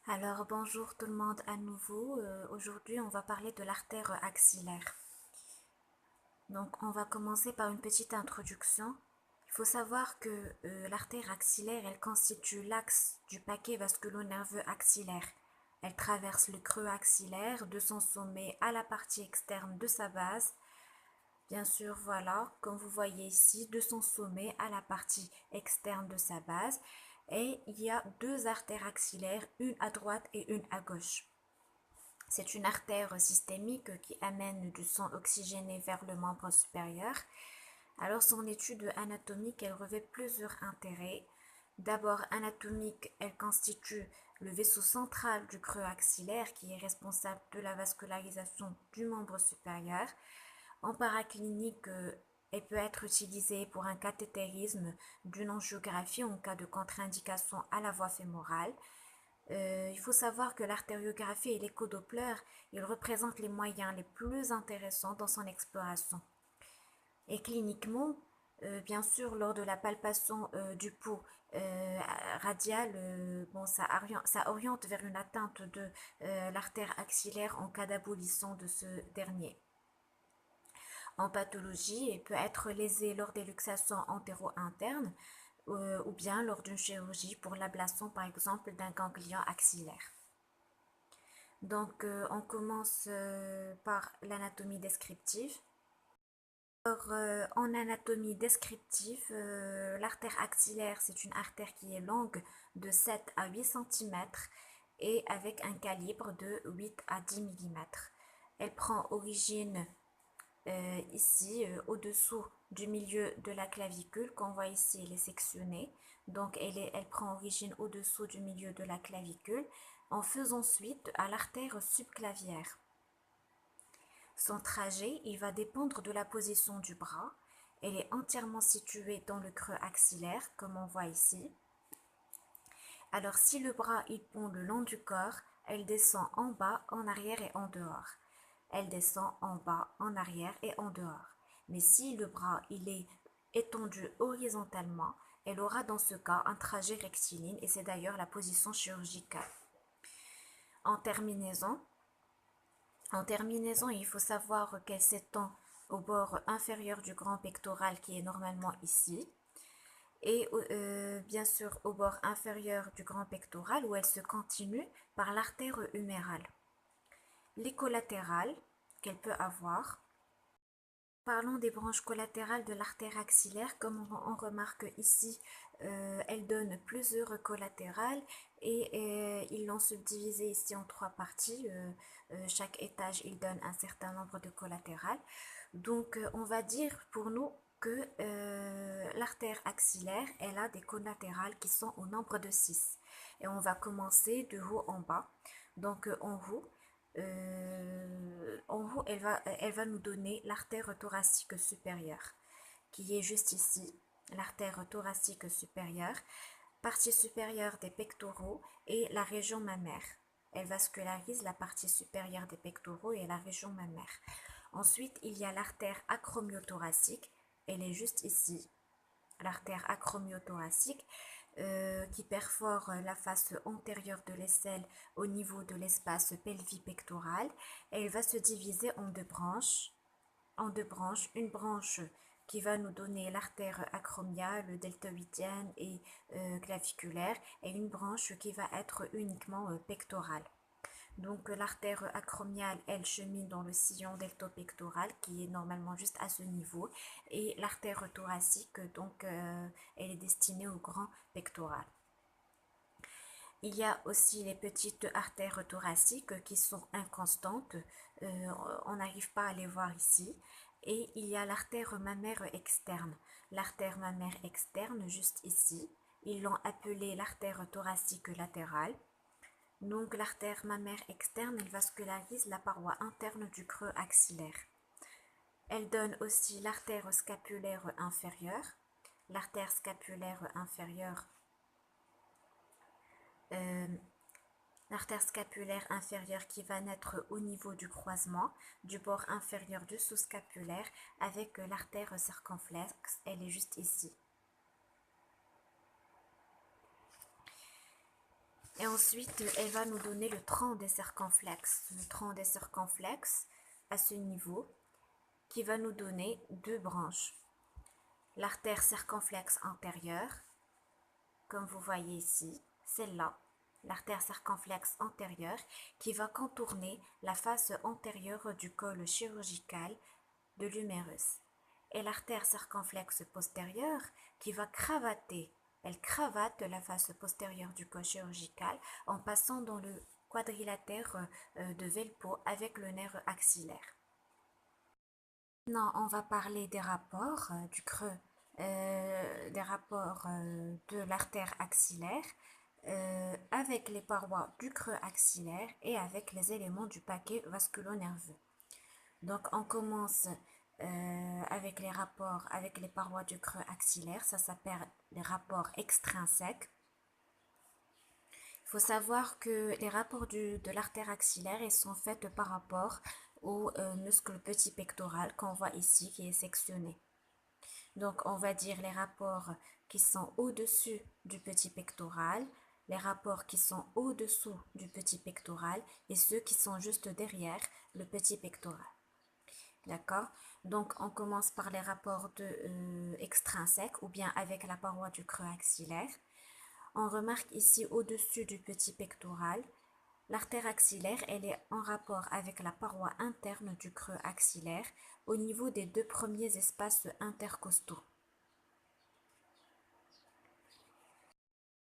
Alors bonjour tout le monde à nouveau. Aujourd'hui on va parler de l'artère axillaire. Donc on va commencer par une petite introduction. Il faut savoir que l'artère axillaire elle constitue l'axe du paquet vasculo-nerveux axillaire. Elle traverse le creux axillaire de son sommet à la partie externe de sa base. Bien sûr, voilà, comme vous voyez ici, de son sommet à la partie externe de sa base. Et il y a deux artères axillaires, une à droite et une à gauche. C'est une artère systémique qui amène du sang oxygéné vers le membre supérieur. Alors son étude anatomique, elle revêt plusieurs intérêts. D'abord anatomique, elle constitue le vaisseau central du creux axillaire qui est responsable de la vascularisation du membre supérieur. En paraclinique, elle peut être utilisée pour un cathétérisme d'une angiographie en cas de contre-indication à la voie fémorale. Il faut savoir que l'artériographie et l'échodoppler, ils représentent les moyens les plus intéressants dans son exploration. Et cliniquement, bien sûr, lors de la palpation du pouls radial, ça oriente vers une atteinte de l'artère axillaire en cas d'abolissement de ce dernier. En pathologie, il peut être lésé lors des luxations antéro-internes ou bien lors d'une chirurgie pour l'ablation par exemple d'un ganglion axillaire. Donc on commence par l'anatomie descriptive. Alors, en anatomie descriptive, l'artère axillaire, c'est une artère qui est longue de 7 à 8 cm et avec un calibre de 8 à 10 mm. Elle prend origine ici au-dessous du milieu de la clavicule qu'on voit ici elle est sectionnée, donc elle prend origine au-dessous du milieu de la clavicule en faisant suite à l'artère subclavière. Son trajet il va dépendre de la position du bras. Elle est entièrement située dans le creux axillaire comme on voit ici. Alors si le bras il pond le long du corps, elle descend en bas, en arrière et en dehors. Elle descend en bas, en arrière et en dehors. Mais si le bras il est étendu horizontalement, elle aura dans ce cas un trajet rectiligne et c'est d'ailleurs la position chirurgicale. En terminaison, il faut savoir qu'elle s'étend au bord inférieur du grand pectoral qui est normalement ici et bien sûr au bord inférieur du grand pectoral où elle se continue par l'artère humérale. Les collatérales qu'elle peut avoir. Parlons des branches collatérales de l'artère axillaire. Comme on remarque ici, elle donne plusieurs collatérales et ils l'ont subdivisé ici en trois parties. Chaque étage, il donne un certain nombre de collatérales. Donc, on va dire pour nous que l'artère axillaire, elle a des collatérales qui sont au nombre de 6. Et on va commencer de haut en bas. Donc, en haut, elle va nous donner l'artère thoracique supérieure, qui est juste ici, l'artère thoracique supérieure, partie supérieure des pectoraux et la région mammaire. Elle vascularise la partie supérieure des pectoraux et la région mammaire. Ensuite, il y a l'artère acromiothoracique, elle est juste ici, l'artère acromiothoracique, qui perfore la face antérieure de l'aisselle au niveau de l'espace pelvipectoral. Elle va se diviser en deux branches. Une branche qui va nous donner l'artère acromiale, deltoïdienne et claviculaire, et une branche qui va être uniquement pectorale. Donc l'artère acromiale, elle chemine dans le sillon deltopectoral qui est normalement juste à ce niveau et l'artère thoracique, donc elle est destinée au grand pectoral. Il y a aussi les petites artères thoraciques qui sont inconstantes, on n'arrive pas à les voir ici. Et il y a l'artère mammaire externe. L'artère mammaire externe, juste ici, ils l'ont appelée l'artère thoracique latérale. Donc l'artère mammaire externe, elle vascularise la paroi interne du creux axillaire. Elle donne aussi l'artère scapulaire inférieure. L'artère scapulaire inférieure, qui va naître au niveau du croisement du bord inférieur du sous-scapulaire avec l'artère circonflexe, elle est juste ici. Et ensuite, elle va nous donner le tronc des circonflexes. Le tronc des circonflexes à ce niveau qui va nous donner deux branches. L'artère circonflexe antérieure, comme vous voyez ici, celle-là, l'artère circonflexe antérieure qui va contourner la face antérieure du col chirurgical de l'humérus. Et l'artère circonflexe postérieure qui va cravater, elle cravate la face postérieure du col chirurgical en passant dans le quadrilatère de Velpeau avec le nerf axillaire. Maintenant, on va parler des rapports du creux, des rapports de l'artère axillaire avec les parois du creux axillaire et avec les éléments du paquet vasculo-nerveux. Donc, on commence avec les rapports avec les parois du creux axillaire. Ça s'appelle les rapports extrinsèques. Il faut savoir que les rapports de l'artère axillaire ils sont faits par rapport au muscle petit pectoral qu'on voit ici qui est sectionné. Donc on va dire les rapports qui sont au-dessus du petit pectoral, les rapports qui sont au-dessous du petit pectoral et ceux qui sont juste derrière le petit pectoral. D'accord? Donc on commence par les rapports extrinsèques ou bien avec la paroi du creux axillaire. On remarque ici au-dessus du petit pectoral, l'artère axillaire, elle est en rapport avec la paroi interne du creux axillaire au niveau des deux premiers espaces intercostaux.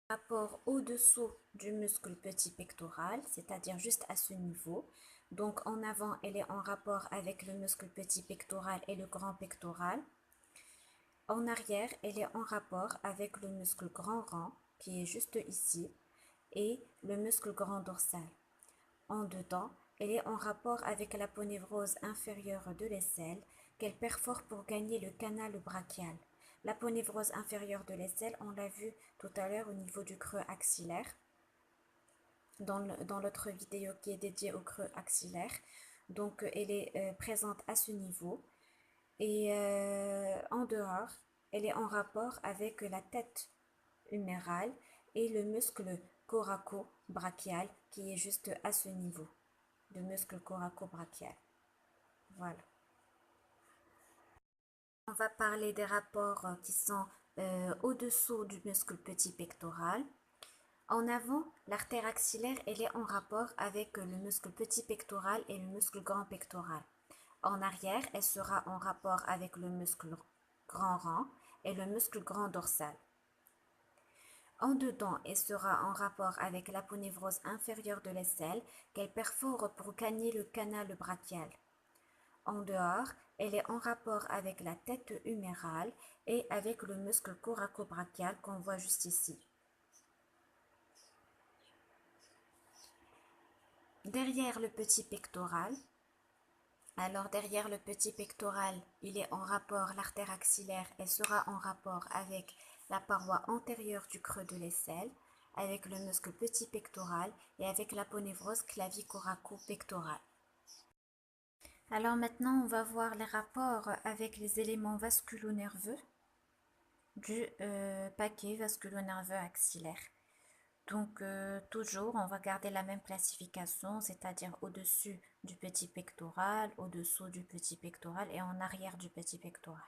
Rapport au-dessous du muscle petit pectoral, c'est-à-dire juste à ce niveau. Donc en avant, elle est en rapport avec le muscle petit pectoral et le grand pectoral. En arrière, elle est en rapport avec le muscle grand rond, qui est juste ici, et le muscle grand dorsal. En dedans, elle est en rapport avec l'aponévrose inférieure de l'aisselle qu'elle perfore pour gagner le canal brachial. L'aponévrose inférieure de l'aisselle, on l'a vu tout à l'heure au niveau du creux axillaire, dans l'autre vidéo qui est dédiée au creux axillaire. Donc, elle est présente à ce niveau. Et en dehors, elle est en rapport avec la tête humérale et le muscle coraco-brachial qui est juste à ce niveau. Le muscle coraco-brachial. Voilà. On va parler des rapports qui sont au-dessous du muscle petit pectoral. En avant, l'artère axillaire, elle est en rapport avec le muscle petit pectoral et le muscle grand pectoral. En arrière, elle sera en rapport avec le muscle grand rond et le muscle grand dorsal. En dedans, elle sera en rapport avec l'aponévrose inférieure de l'aisselle qu'elle perfore pour gagner le canal brachial. En dehors, elle est en rapport avec la tête humérale et avec le muscle coraco-brachial qu'on voit juste ici. Derrière le petit pectoral, alors derrière le petit pectoral, il est en rapport, l'artère axillaire, elle sera en rapport avec la paroi antérieure du creux de l'aisselle, avec le muscle petit pectoral et avec l'aponévrose clavicoraco-pectorale. Alors maintenant, on va voir les rapports avec les éléments vasculo-nerveux du paquet vasculo-nerveux axillaire. Donc toujours, on va garder la même classification, c'est-à-dire au-dessus du petit pectoral, au-dessous du petit pectoral et en arrière du petit pectoral.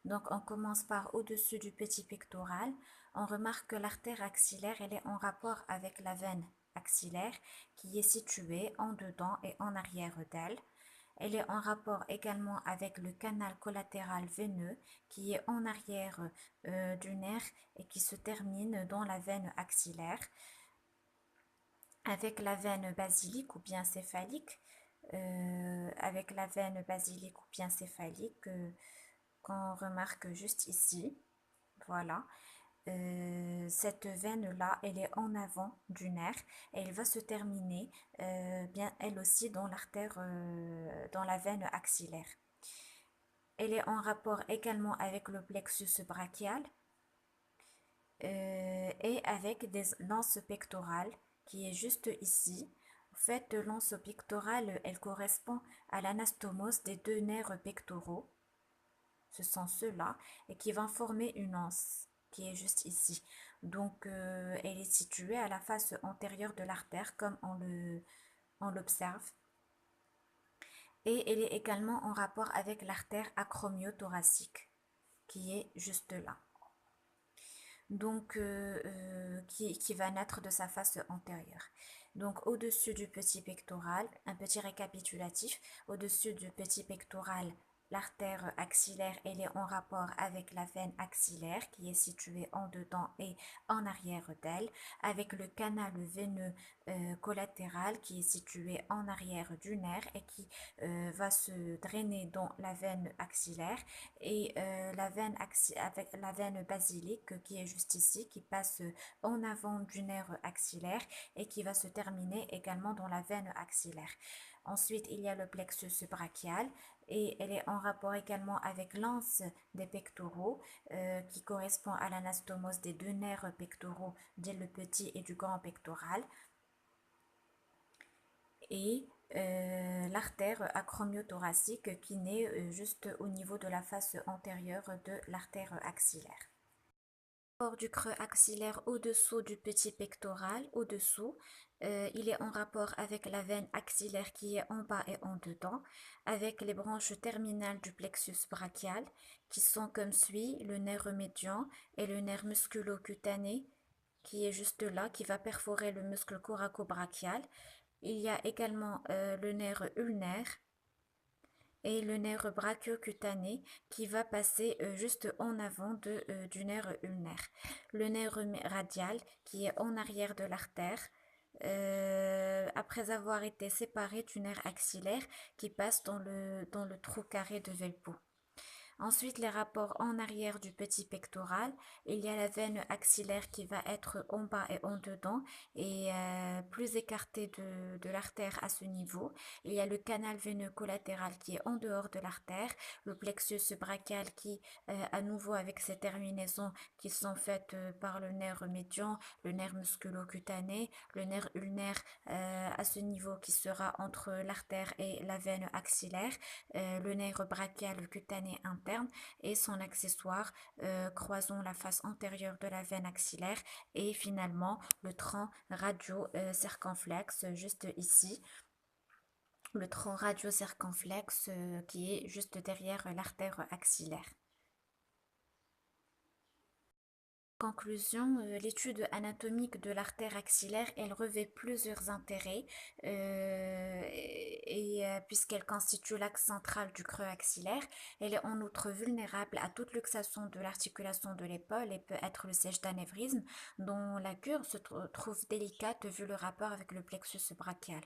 Donc on commence par au-dessus du petit pectoral. On remarque que l'artère axillaire, elle est en rapport avec la veine axillaire qui est située en dedans et en arrière d'elle. Elle est en rapport également avec le canal collatéral veineux qui est en arrière du nerf et qui se termine dans la veine axillaire, avec la veine basilique ou bien céphalique, qu'on remarque juste ici. Voilà. Cette veine-là, elle est en avant du nerf et elle va se terminer bien elle aussi dans l'artère, dans la veine axillaire. Elle est en rapport également avec le plexus brachial et avec des l'anse pectorale qui est juste ici. En fait, l'anse pectorale, elle correspond à l'anastomose des deux nerfs pectoraux. Ce sont ceux-là et qui vont former une anse qui est juste ici. Donc, elle est située à la face antérieure de l'artère, comme on l'observe. Et elle est également en rapport avec l'artère acromio-thoracique, qui est juste là. Donc, qui va naître de sa face antérieure. Donc, au-dessus du petit pectoral, un petit récapitulatif, au-dessus du petit pectoral, l'artère axillaire, elle est en rapport avec la veine axillaire qui est située en dedans et en arrière d'elle, avec le canal veineux collatéral qui est situé en arrière du nerf et qui va se drainer dans la veine axillaire et avec la veine basilique qui est juste ici, qui passe en avant du nerf axillaire et qui va se terminer également dans la veine axillaire. Ensuite, il y a le plexus brachial et elle est en rapport également avec l'anse des pectoraux qui correspond à l'anastomose des deux nerfs pectoraux, dit le petit et du grand pectoral. Et l'artère acromiothoracique qui naît juste au niveau de la face antérieure de l'artère axillaire. Bord du creux axillaire au-dessous du petit pectoral, au-dessous, il est en rapport avec la veine axillaire qui est en bas et en dedans, avec les branches terminales du plexus brachial qui sont comme suit, le nerf médian et le nerf musculo-cutané qui est juste là, qui va perforer le muscle coraco-brachial. Il y a également le nerf ulnaire et le nerf brachiocutané qui va passer juste en avant du nerf ulnaire. Le nerf radial qui est en arrière de l'artère après avoir été séparé du nerf axillaire qui passe dans le trou carré de Velpeau. Ensuite, les rapports en arrière du petit pectoral. Il y a la veine axillaire qui va être en bas et en dedans et plus écartée de l'artère à ce niveau. Il y a le canal veineux collatéral qui est en dehors de l'artère, le plexus brachial qui, à nouveau avec ses terminaisons qui sont faites par le nerf médian, le nerf musculo-cutané, le nerf ulnaire à ce niveau qui sera entre l'artère et la veine axillaire, le nerf brachial cutané interne et son accessoire croisons la face antérieure de la veine axillaire et finalement le tronc radio-circonflexe juste ici, le tronc radio-circonflexe qui est juste derrière l'artère axillaire. Conclusion, l'étude anatomique de l'artère axillaire, elle revêt plusieurs intérêts puisqu'elle constitue l'axe central du creux axillaire, elle est en outre vulnérable à toute luxation de l'articulation de l'épaule et peut être le siège d'anévrisme dont la cure se trouve délicate vu le rapport avec le plexus brachial.